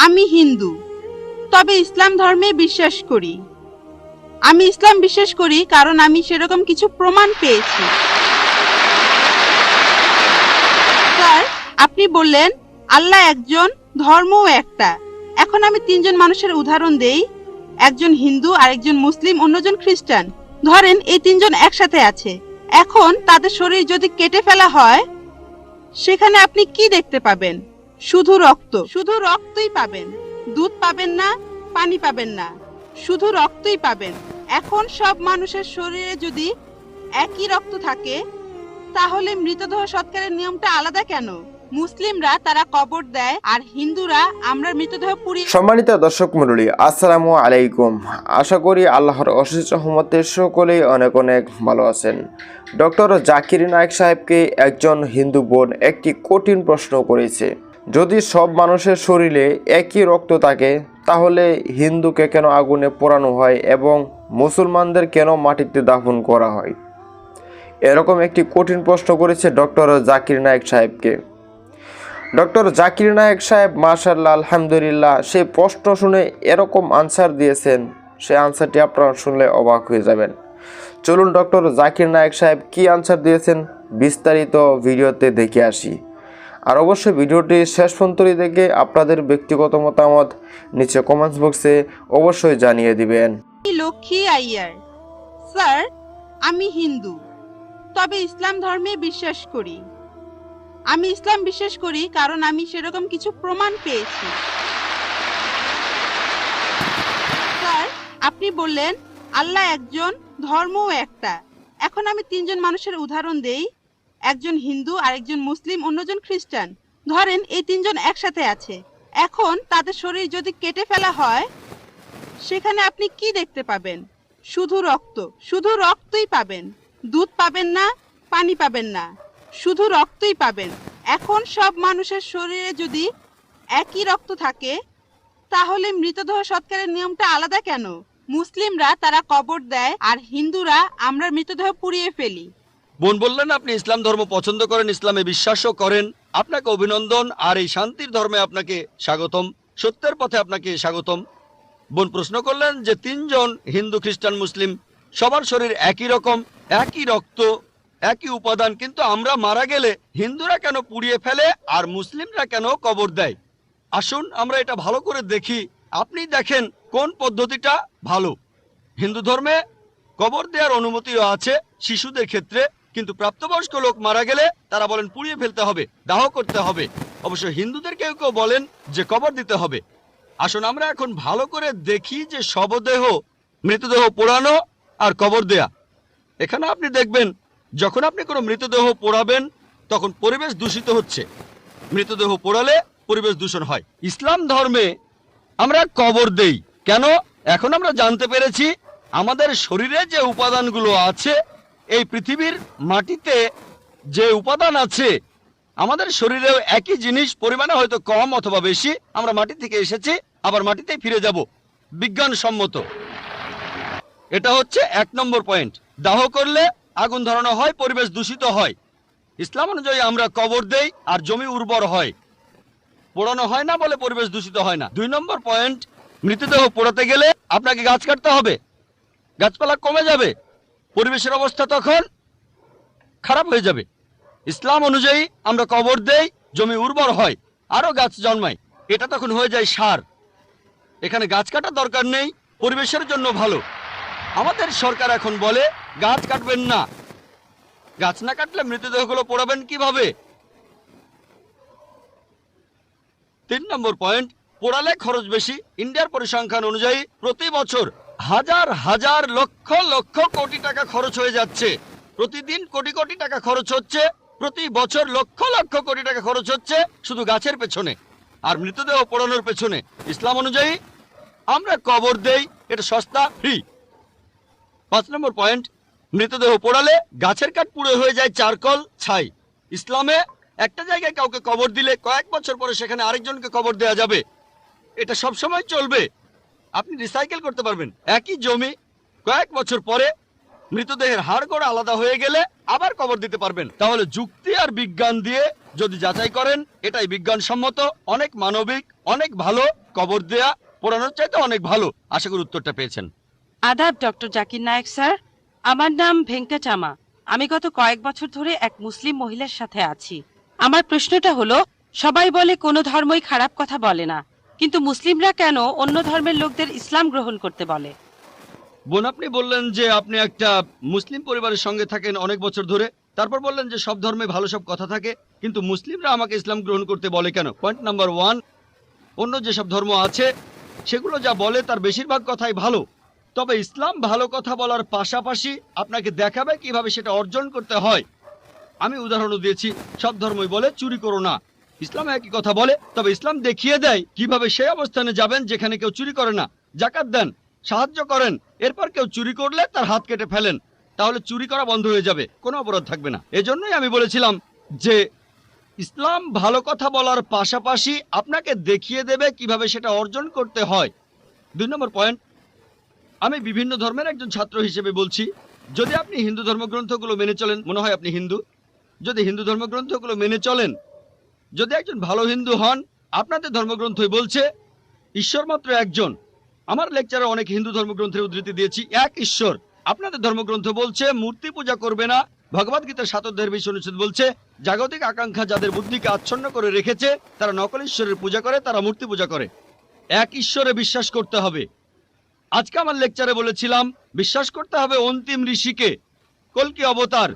আমি হিন্দু, তবে ইসলাম ধর্মে বিশ্বাস করি। আমি ইসলাম বিশ্বাস করি কারণ আমি সেরকম কিছু প্রমাণ পেয়েছি। স্যার, আপনি বললেন আল্লাহ একজন, ধর্মও একটা। এখন আমি তিনজন মানুষের উদাহরণ দেই। একজন হিন্দু, আরেকজন মুসলিম, অন্যজন খ্রিস্টান। ধরেন এই তিনজন একসাথে আছে। এখন তাদের শরীর যদি কেটে ফেলা হয়, সেখানে আপনি কি দেখতে পাবেন? শুধু রক্ত, শুধু রক্তই পাবেন। দুধ পাবেন না, পানি পাবেন না, শুধু রক্তই পাবেন। এখন সব মানুষের শরীরে যদি একই রক্ত থাকে, তাহলে মৃতদেহ সৎকারের নিয়মটা আলাদা কেন? মুসলিমরা তারা কবর দেয়, আর হিন্দুরা আমরা মৃতদেহ পুড়িয়ে। সম্মানিত দর্শক মণ্ডলী, আসসালামু আলাইকুম। আশা করি আল্লাহর অশেষ রহমতে সকলেই অনেক অনেক ভালো আছেন। ডক্টর জাকির নায়েক সাহেবকে একজন হিন্দু বোন একটি কঠিন প্রশ্ন করেছে। যদি সব মানুষের শরীরে একই রক্ত থাকে, তাহলে হিন্দুকে কেন আগুনে পোড়ানো হয় এবং মুসলমানদের কেন মাটিতে দাফন করা হয়? এরকম একটি কঠিন প্রশ্ন করেছে ডক্টর জাকির নায়েক সাহেবকে। ডক্টর জাকির নায়েক সাহেব মাশাআল্লাহ আলহামদুলিল্লাহ সেই প্রশ্ন শুনে এরকম আনসার দিয়েছেন, সেই আনসারটি আপনারা শুনলে অবাক হয়ে যাবেন। চলুন ডক্টর জাকির নায়েক সাহেব কি আনসার দিয়েছেন বিস্তারিত ভিডিওতে দেখে আসি। আর অবশ্যই ভিডিওটি শেষ পর্যন্ত দেখে আপনাদের ব্যক্তিগত মতামত নিচে কমেন্টস বক্সে অবশ্যই জানিয়ে দিবেন। লক্ষ্মী আইয়ার। স্যার, আমি হিন্দু, তবে ইসলাম ধর্মে বিশ্বাস করি। আমি ইসলাম বিশ্বাস করি কারণ আমি সেরকম কিছু প্রমাণ পেয়েছি। স্যার, আপনি বললেন আল্লাহ একজন, ধর্মও একটা। এখন আমি তিনজন মানুষের উদাহরণ দেই। একজন হিন্দু, আরেকজন মুসলিম, অন্যজন খ্রিস্টান। ধরেন এই তিনজন একসাথে আছে। এখন তাদের শরীর যদি কেটে ফেলা হয়, সেখানে আপনি কি দেখতে পাবেন? শুধু রক্ত, শুধু রক্তই পাবেন। দুধ পাবেন না, পানি পাবেন না, শুধু রক্তই পাবেন। এখন সব মানুষের শরীরে যদি একই রক্ত থাকে, তাহলে মৃতদেহ সৎকারের নিয়মটা আলাদা কেন? মুসলিমরা তারা কবর দেয়, আর হিন্দুরা আমরা মৃতদেহ পুড়িয়ে ফেলি। বোন বললেন আপনি ইসলাম ধর্ম পছন্দ করেন, ইসলামে বিশ্বাসও করেন। আপনাকে অভিনন্দন, আর এই শান্তির ধর্মে আপনাকে স্বাগতম, সত্যের পথে আপনাকে স্বাগতম। বোন প্রশ্ন করলেন যে তিনজন হিন্দু, খ্রিস্টান, মুসলিম, সবার শরীর একই রকম, একই রক্ত, একই উপাদান, কিন্তু আমরা মারা গেলে হিন্দুরা কেন পুড়িয়ে ফেলে আর মুসলিমরা কেন কবর দেয়? আসুন আমরা এটা ভালো করে দেখি। আপনি দেখেন কোন পদ্ধতিটা ভালো। হিন্দু ধর্মে কবর দেওয়ার অনুমতিও আছে শিশুদের ক্ষেত্রে, কিন্তু প্রাপ্তবয়স্ক লোক মারা গেলে তারা বলেন পুড়িয়ে ফেলতে হবে, দাহ করতে হবে। অবশ্য হিন্দুদের কেউ কেউ বলেন যে কবর দিতে হবে। আসুন আমরা এখন ভালো করে দেখি যে শবদেহ, মৃতদেহ পোড়ানো আর কবর দেয়া। এখানে আপনি দেখবেন যখন আপনি কোনো মৃতদেহ পোড়াবেন তখন পরিবেশ দূষিত হচ্ছে। মৃতদেহ পোড়ালে পরিবেশ দূষণ হয়। ইসলাম ধর্মে আমরা কবর দেই কেন? এখন আমরা জানতে পেরেছি আমাদের শরীরে যে উপাদানগুলো আছে, এই পৃথিবীর মাটিতে যে উপাদান আছে, আমাদের শরীরেও একই জিনিস, পরিমাণে হয়তো কম অথবা বেশি। আমরা মাটি থেকে এসেছি, আবার মাটিতেই ফিরে যাব, বিজ্ঞানসম্মত। এটা হচ্ছে 1 নম্বর পয়েন্ট। দাহ করলে আগুন ধরানো হয়, পরিবেশ দূষিত হয়। ইসলাম অনুযায়ী আমরা কবর দেই আর জমি উর্বর হয়, পোড়ানো হয় না বলে পরিবেশ দূষিত হয় না। 2 নম্বর পয়েন্ট, মৃতদেহ পোড়াতে গেলে আপনাকে গাছ কাটতে হবে, গাছপালা কমে যাবে, পরিবেশের অবস্থা তখন খারাপ হয়ে যাবে। ইসলাম অনুযায়ী আমরা কবর দেই, জমি উর্বর হয়, আরো গাছ জন্মায়, এটা তখন হয়ে যায় সার। এখানে গাছ কাটার দরকার নেই, পরিবেশের জন্য ভালো। আমাদের সরকার এখন বলে গাছ কাটবেন না। গাছ না কাটলে মৃতদেহগুলো পোড়াবেন কিভাবে? 3 নম্বর পয়েন্ট, পোড়ালে খরচ বেশি। ইন্ডিয়ার পরিসংখ্যান অনুযায়ী প্রতি বছর হাজার হাজার লক্ষ লক্ষ কোটি টাকা খরচ হয়ে যাচ্ছে। প্রতিদিন কোটি কোটি টাকা খরচ হচ্ছে, প্রতি বছর লক্ষ লক্ষ কোটি টাকা খরচ হচ্ছে শুধু গাছের পেছনে আর মৃতদেহ পোড়ানোর পেছনে। ইসলাম অনুযায়ী আমরা কবর দেই, এটা সস্তা, ফ্রি। 5 নম্বর পয়েন্ট, মৃতদেহ পোড়ালে গাছের কাঠ পুড়ে হয়ে যায় চারকল, ছাই। ইসলামে একটা জায়গায় কাউকে কবর দিলে কয়েক বছর পরে সেখানে আরেকজনকে কবর দেওয়া যাবে, এটা সব সময় চলবে। আপনি রিসাইকেল করতে পারবেন। একই জমি কয়েক বছর পরে মৃতদেহের হাড় করে আলাদা হয়ে গেলে আবার কবর দিতে পারবেন। তাহলে যুক্তি আর বিজ্ঞান দিয়ে যদি যাচাই করেন এটাই বিজ্ঞানসম্মত, অনেক মানবিক, অনেক ভালো, কবর দেয়া পোড়ানোর চাইতে অনেক ভালো। আশা করি উত্তরটা পেয়েছেন। আদাব ডক্টর জাকির নায়েক স্যার, আমার নাম ভেঙ্কটাচামা। আমি গত কয়েক বছর ধরে এক মুসলিম মহিলার সাথে আছি। আমার প্রশ্নটা হলো, সবাই বলে কোনো ধর্মই খারাপ কথা বলে না, কিন্তু মুসলিমরা কেন অন্য ধর্মের লোকদের ইসলাম গ্রহণ করতে বলে? বোন, আপনি বললেন যে আপনি একটা মুসলিম পরিবারের সঙ্গে থাকেন অনেক বছর ধরে, তারপর বললেন যে সব ধর্মে ভালো সব কথা থাকে, কিন্তু মুসলিমরা আমাকে ইসলাম গ্রহণ করতে বলে কেন? পয়েন্ট নাম্বার 1, অন্য যেসব ধর্ম আছে সেগুলো যা বলে তার বেশিরভাগ কথাই ভালো, তবে ইসলাম ভালো কথা বলার পাশাপাশি আপনাকে দেখাবে কিভাবে সেটা অর্জন করতে হয়। আমি উদাহরণও দিয়েছি, সব ধর্মই বলে চুরি করো না, ইসলাম একই কথা বলে, তবে ইসলাম দেখিয়ে দেয় কিভাবে সেই অবস্থানে যাবেন যেখানে কেউ চুরি করে না। জাকাত দেন, সাহায্য করেন, এরপর কেউ চুরি করলে তার হাত কেটে ফেলেন, তাহলে চুরি করা বন্ধ হয়ে যাবে, কোনো অপরাধ থাকবে না। এজন্যই আমি বলেছিলাম যে ইসলাম ভালো কথা বলার পাশাপাশি আপনাকে দেখিয়ে দেবে কিভাবে সেটা অর্জন করতে হয়। 2 নম্বর পয়েন্ট, আমি বিভিন্ন ধর্মের একজন ছাত্র হিসেবে বলছি, যদি আপনি হিন্দু ধর্মগ্রন্থগুলো মেনে চলেন, মনে হয় আপনি হিন্দু, যদি হিন্দু ধর্মগ্রন্থগুলো মেনে চলেন, যদি একজন ভালো হিন্দু হন, আপনাদের ধর্মগ্রন্থই বলছে ঈশ্বর মাত্র একজন। আমার লেকচারে অনেক হিন্দু ধর্মগ্রন্থের উদ্ধৃতি দিয়েছি, এক ঈশ্বর। আপনাদের ধর্মগ্রন্থ বলছে মূর্তি পূজা করবে না। ভগবদ্গীতার 7 অধ্যায়ের 20 অনুচ্ছেদ বলছে জাগতিক আকাঙ্ক্ষা যাদের বুদ্ধিকে আচ্ছন্ন করে রেখেছে তারা নকল ঈশ্বরের পূজা করে, তারা মূর্তি পূজা করে। এক ঈশ্বরে বিশ্বাস করতে হবে। আজকে আমার লেকচারে বলেছিলাম বিশ্বাস করতে হবে অন্তিম ঋষিকে, কল্কি অবতার,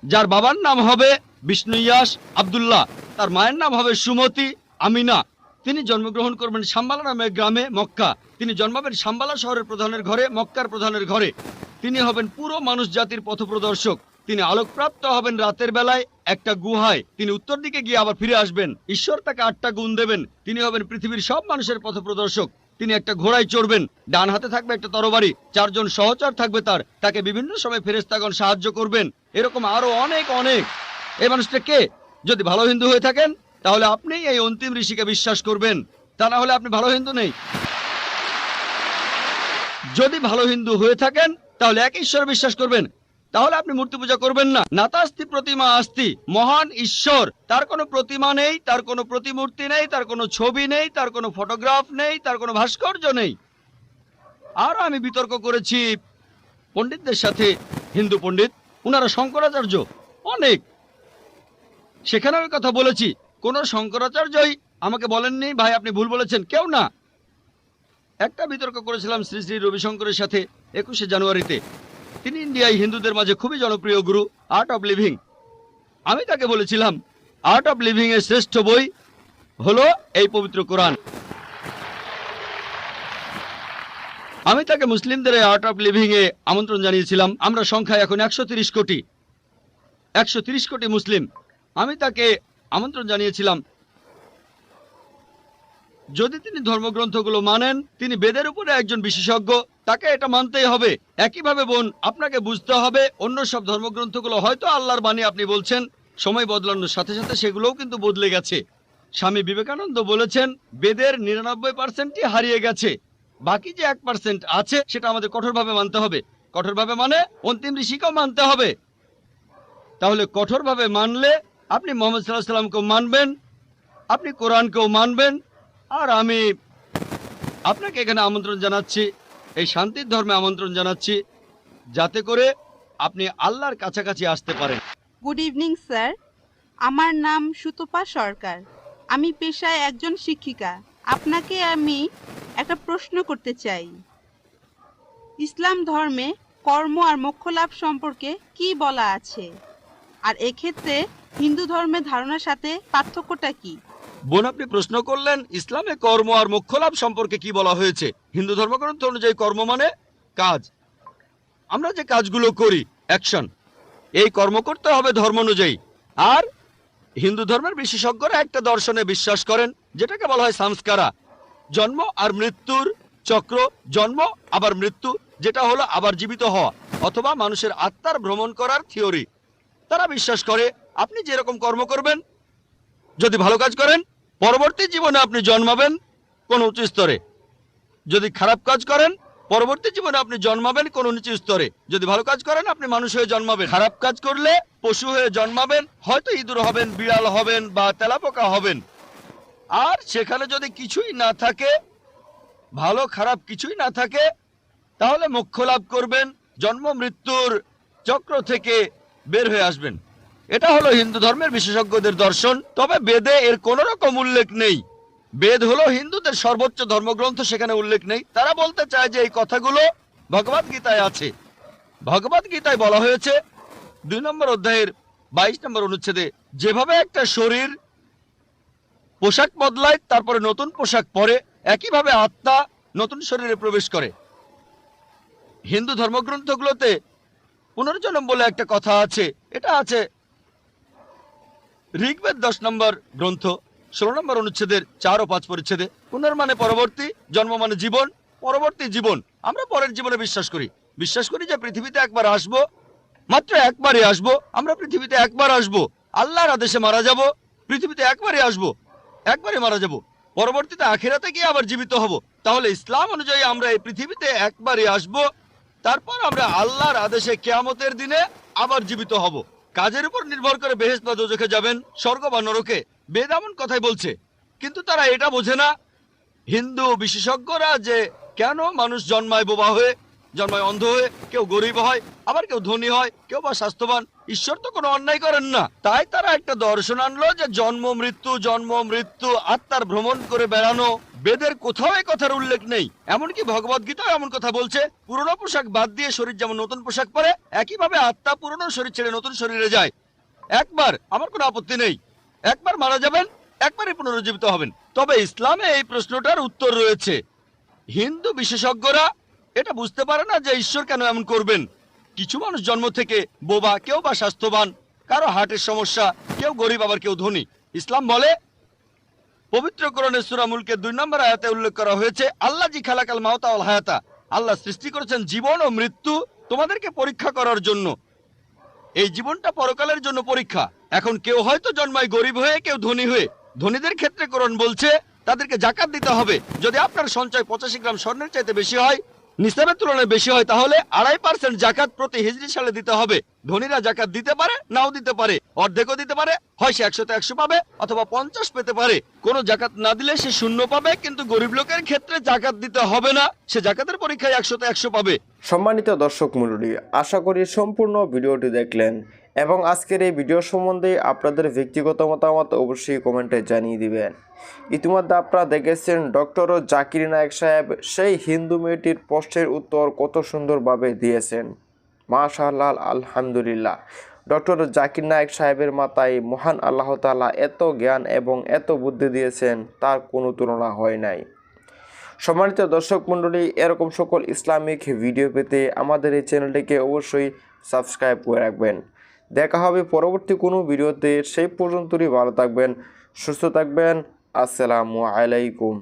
যার বাবার নাম হবে বিষ্ণু ইয়াস আব্দুল্লাহ, তার মায়ের নাম হবে সুমতি আমিনা। তিনি জন্মগ্রহণ করবেন শাম্বালা নামের গ্রামে মক্কা। তিনি জন্মাবেন শাম্বালা শহরের প্রধানের ঘরে, মক্কার প্রধানের ঘরে। তিনি হবেন পুরো মানুষ জাতির পথপ্রদর্শক। তিনি আলোকপ্রাপ্ত হবেন রাতের বেলায় একটা গুহায়। তিনি উত্তর দিকে গিয়ে আবার ফিরে আসবেন। ঈশ্বর তাকে 8টা গুণ দেবেন। তিনি হবেন পৃথিবীর সব মানুষের পথপ্রদর্শক। তিনি একটা ঘোড়ায় চড়বেন, ডান হাতে থাকবে একটা তরবারি, 4 জন সহচর থাকবে তাকে বিভিন্ন সময় ফেরেশতাগণ সাহায্য করবেন। এরকম আরো অনেক অনেক। এই মানুষটা কে? যদি ভালো হিন্দু হয়ে থাকেন তাহলে আপনি এই অন্তিম ঋষিকে বিশ্বাস করবেন, তা না হলে আপনি ভালো হিন্দু নেই। যদি ভালো হিন্দু হয়ে থাকেন তাহলে এক ঈশ্বর বিশ্বাস করবেন, তাহলে আপনি মূর্তি পূজা করবেন না। নাতাস্তি প্রতিমা আস্তি, মহান ঈশ্বর, তার কোনো প্রতিমা নেই, তার কোনো প্রতিমূর্তি নেই, তার কোনো ছবি নেই, তার কোনো ফটোগ্রাফ নেই, তার কোনো ভাস্কর্য নেই। আর আমি বিতর্ক করেছি পণ্ডিতদের সাথে, হিন্দু পণ্ডিত, ওনারা শঙ্করাচার্য অনেক, সেখানে আমি কথা বলেছি। কোন শঙ্করাচার্যই আমাকে বলেননি ভাই আপনি ভুল বলেছেন, কেউ না। একটা বিতর্ক করেছিলাম শ্রী শ্রী রবিশঙ্করের সাথে 21শে জানুয়ারিতে। তিনি ইন্ডিয়ায় হিন্দুদের মাঝে খুবই জনপ্রিয় গুরু, আর্ট অফ লিভিং। আমি তাকে বলেছিলাম আর্ট অফ লিভিং এর শ্রেষ্ঠ বই হলো এই পবিত্র কোরআন। আমি তাকে মুসলিমদের এই আর্ট অফ লিভিং এ আমন্ত্রণ জানিয়েছিলাম। আমরা সংখ্যায় এখন 130 কোটি, 130 কোটি মুসলিম। আমি তাকে আমন্ত্রণ জানিয়েছিলাম যদি তিনি ধর্মগ্রন্থগুলো মানেন, তিনি বেদের উপরে একজন বিশেষজ্ঞ, তাকে এটা মানতেই হবে। একইভাবে বোন, আপনাকে বুঝতে হবে অন্য সব ধর্মগ্রন্থগুলো হয়তো আল্লাহর বাণী আপনি বলছেন, সময় বদলানোর সাথে সাথে সেগুলোও কিন্তু বদলে গেছে। স্বামী বিবেকানন্দ বলেছেন বেদের 99%ই হারিয়ে গেছে, বাকি যে 1% আছে সেটা আমাদের কঠোরভাবে মানতে হবে। কঠোরভাবে মানে অন্তিম ঋষিকেও মানতে হবে। তাহলে কঠোরভাবে মানলে আপনি মোহাম্মদ সাল্লাল্লাহু আলাইহি সাল্লামকেও মানবেন, আপনি কোরআনকেও মানবেন। আর আমি আপনাকে এখানে আমন্ত্রণ জানাচ্ছি, এই শান্তির ধর্মে আমন্ত্রণ জানাচ্ছি, যাতে করে আপনি আল্লাহর কাছাকাছি আসতে পারেন। গুড ইভিনিং স্যার, আমার নাম সুতপা সরকার। আমি পেশায় একজন শিক্ষিকা। আপনাকে আমি একটা প্রশ্ন করতে চাই। ইসলাম ধর্মে কর্ম আর মোক্ষ লাভ সম্পর্কে কি বলা আছে, আর এক্ষেত্রে হিন্দু ধর্মের ধারণার সাথে পার্থক্যটা কি? বোন, আপনি প্রশ্ন করলেন ইসলামে কর্ম আর মোক্ষ লাভ সম্পর্কে কি বলা হয়েছে। হিন্দু ধর্মগ্রন্থ অনুযায়ী কর্ম মানে কাজ, আমরা যে কাজগুলো করি, অ্যাকশন, এই কর্ম করতে হবে ধর্ম অনুযায়ী। আর হিন্দু ধর্মের বিশেষজ্ঞরা একটা দর্শনে বিশ্বাস করেন যেটাকে বলা হয় সংস্কারা, জন্ম আর মৃত্যুর চক্র, জন্ম আবার মৃত্যু, যেটা হলো আবার জীবিত হওয়া, অথবা মানুষের আত্মার ভ্রমণ করার থিওরি। তারা বিশ্বাস করে আপনি যেরকম কর্ম করবেন, যদি ভালো কাজ করেন পরবর্তী জীবনে আপনি জন্মাবেন কোন উচ্চ স্তরে, যদি খারাপ কাজ করেন পরবর্তী জীবনে আপনি জন্মাবেন কোন নিচু স্তরে। যদি ভালো কাজ করেন আপনি মানুষ হয়ে জন্মাবেন, খারাপ কাজ করলে পশু হয়ে জন্মাবেন, হয়তো ইঁদুর হবেন, বিড়াল হবেন বা তেলাপোকা হবেন। আর সেখানে যদি কিছুই না থাকে, ভালো খারাপ কিছুই না থাকে, তাহলে মোক্ষ লাভ করবেন, জন্ম মৃত্যুর চক্র থেকে বের হয়ে আসবেন। এটা হলো হিন্দু ধর্মের বিশেষজ্ঞদের দর্শন। তবে বেদে এর কোন রকম উল্লেখ নেই। বেদ হলো হিন্দুদের সর্বোচ্চ ধর্মগ্রন্থ, সেখানে উল্লেখ নেই। তারা বলতে চায় যে এই কথাগুলো ভগবদ গীতায় আছে। ভগবদ গীতায় বলা হয়েছে 2 নম্বর অধ্যায়ের 22 নম্বর অনুচ্ছেদে, যেভাবে একটা শরীর পোশাক বদলায় তারপরে নতুন পোশাক পরে, একইভাবে আত্মা নতুন শরীরে প্রবেশ করে। হিন্দু ধর্মগ্রন্থগুলোতে পুনর্জন্ম বলে একটা কথা আছে। এটা আছে ঋগ্বেদ 10 নম্বর গ্রন্থ 16 নম্বর অনুচ্ছেদের 4 ও 5 পরিচ্ছেদে। পুনর্মানে পরবর্তী, জন্ম মানে জীবন, পরবর্তী জীবন। আমরা পরের জীবনে বিশ্বাস করি যে পৃথিবীতে একবার আসব, মাত্র একবারই আসব। আমরা পৃথিবীতে একবার আসব, আল্লাহর আদেশে মারা যাব, পৃথিবীতে একবারই আসব, একবারই মারা যাব, পরবর্তীতে আখিরাতে গিয়ে আবার জীবিত হব। তাহলে ইসলাম অনুযায়ী আমরা এই পৃথিবীতে একবারই আসব, তারপর আমরা আল্লাহর আদেশে কিয়ামতের দিনে আবার জীবিত হব। কাজের উপর নির্ভর করে বেহেশত বা দোজখে যাবেন, স্বর্গ বা নরকে। বেদ এমন কথাই বলছে, কিন্তু তারা এটা বোঝে না, হিন্দু বিশেষজ্ঞরা, যে কেন মানুষ জন্মায় বোবা হয়ে, জন্মায় অন্ধ হয়ে, কেউ গরিব হয়, আবার কেউ ধনী হয়, কেউ বা স্বাস্থ্যবান। ঈশ্বর তো কোনো অন্যায় করেন না। তাই তারা একটা দর্শন আনলো যে জন্ম মৃত্যু, আত্মার ভ্রমণ করে বেড়ানো। বেদের কোথাও এই কথার উল্লেখ নেই। এমনকি ভগবদ গীতাও এমন কথা বলছে, পুরনো পোশাক বাদ দিয়ে শরীর যেমন নতুন পোশাক পরে, একইভাবে আত্মা পুরনো শরীর ছেড়ে নতুন শরীরে যায়। একবার, আমার কোনো আপত্তি নেই, একবার মারা যাবেন, একবারই পুনরুজ্জীবিত হবেন। তবে ইসলামে এই প্রশ্নটার উত্তর রয়েছে। হিন্দু বিশেষজ্ঞরা এটা বুঝতে পারে না যে ঈশ্বর কেন এমন করবেন। কিছু মানুষ জন্ম থেকে বোবা, কেউ বা স্বাস্থ্যবান, কারো হার্টের সমস্যা, কেউ গরিব আবার কেউ ধনী। ইসলাম বলে, পবিত্র কোরআনে সূরা মুলকের 2 নম্বর আয়াতে উল্লেখ করা হয়েছে, আল্লাহ জি খালাকাল মাউতা ওয়াল হায়াতা, আল্লাহ সৃষ্টি করেছেন জীবন ও মৃত্যু তোমাদেরকে পরীক্ষা করার জন্য। এই জীবনটা পরকালের জন্য পরীক্ষা। এখন কেউ হয়তো জন্মায় গরিব হয়ে, কেউ ধনী হয়ে। ধনীদের ক্ষেত্রে কোরআন বলছে তাদেরকে জাকাত দিতে হবে। যদি আপনার সঞ্চয় 85 গ্রাম স্বর্ণের চাইতে বেশি হয়, নিসাবের তুলনায় বেশি হয়, তাহলে 2.5% জাকাত প্রতি হিজরি সালে দিতে হবে। ধনীরা জাকাত দিতে পারে, নাও দিতে পারে, অর্ধেকও দিতে পারে, হয় সে 100 তে 100 পাবে, অথবা 50 পেতে পারে। কোনো জাকাত না দিলে সে 0 পাবে। কিন্তু গরিব লোকের ক্ষেত্রে জাকাত দিতে হবে না, সে জাকাতের পরীক্ষায় 100 তে 100 পাবে। সম্মানিত দর্শক মণ্ডলী, আশা করি সম্পূর্ণ ভিডিওটি দেখলেন এবং আজকের এই ভিডিও সম্বন্ধে আপনাদের ব্যক্তিগত মতামত অবশ্যই কমেন্টে জানিয়ে দিবেন। ইতিমধ্যে আপনারা দেখেছেন ডক্টর জাকির নায়েক সাহেব সেই হিন্দু মেয়েটির প্রশ্নের উত্তর কত সুন্দরভাবে দিয়েছেন। মাশাআল্লাহ, আলহামদুলিল্লাহ। ডক্টর জাকির নায়েক সাহেবের মাথায় মহান আল্লাহ তাআলা এত জ্ঞান এবং এত বুদ্ধি দিয়েছেন, তার কোনো তুলনা হয় নাই। সম্মানিত দর্শক মণ্ডলী, এরকম সকল ইসলামিক ভিডিও পেতে আমাদের এই চ্যানেলটিকে অবশ্যই সাবস্ক্রাইব করে রাখবেন। দেখা হবে পরবর্তী কোনো ভিডিওতে। সেই পর্যন্তই ভালো থাকবেন, সুস্থ থাকবেন। আসসালামু আলাইকুম।